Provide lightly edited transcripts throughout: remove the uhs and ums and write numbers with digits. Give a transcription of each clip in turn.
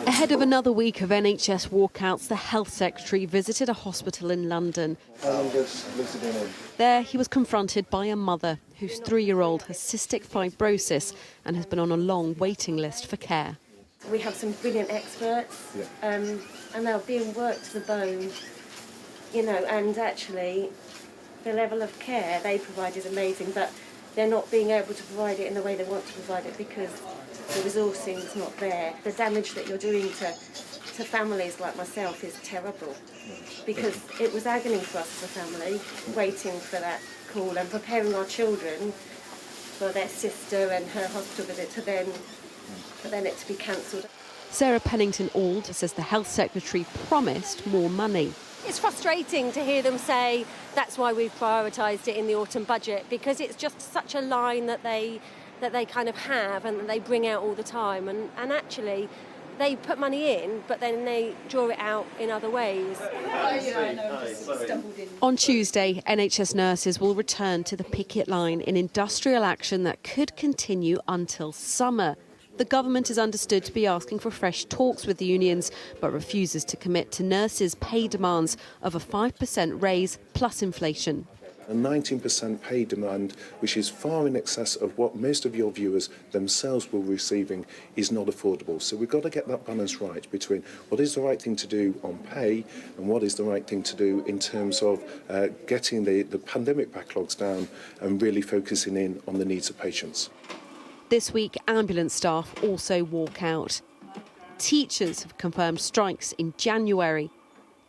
Ahead of another week of NHS walkouts, the Health Secretary visited a hospital in London. There he was confronted by a mother whose 3-year-old has cystic fibrosis and has been on a long waiting list for care. We have some brilliant experts, and they're being worked to the bone, and actually the level of care they provide is amazing, but they're not being able to provide it in the way they want to provide it because the resourcing is not there. The damage that you're doing to families like myself is terrible, because it was agony for us as a family, waiting for that call and preparing our children for their sister and her hospital visit for then it to be cancelled. Sarah Pennington-Auld says the Health Secretary promised more money. It's frustrating to hear them say that's why we've prioritised it in the autumn budget, because it's just such a line that they kind of have and that they bring out all the time, and actually they put money in but then they draw it out in other ways. On Tuesday, NHS nurses will return to the picket line in industrial action that could continue until summer. The government is understood to be asking for fresh talks with the unions, but refuses to commit to nurses' pay demands of a 5% raise plus inflation. A 19% pay demand, which is far in excess of what most of your viewers themselves will be receiving, is not affordable. So we've got to get that balance right between what is the right thing to do on pay and what is the right thing to do in terms of getting the pandemic backlogs down and really focusing in on the needs of patients. This week, ambulance staff also walk out. Teachers have confirmed strikes in January.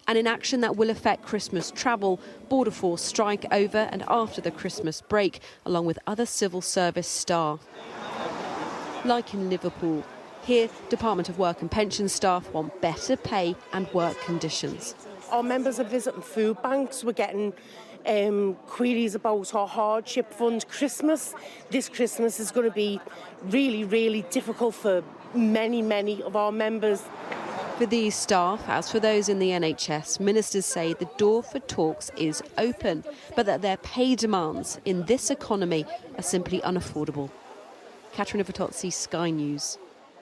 And in action that will affect Christmas travel, Border Force strike over and after the Christmas break, along with other civil service staff. Like in Liverpool, here, Department of Work and Pension staff want better pay and work conditions. Our members are visiting food banks. We're getting queries about our hardship fund. This Christmas is going to be really, really difficult for many of our members. For these staff, as for those in the NHS, ministers say the door for talks is open, but that their pay demands in this economy are simply unaffordable. Catherine Ivotozzi, Sky News.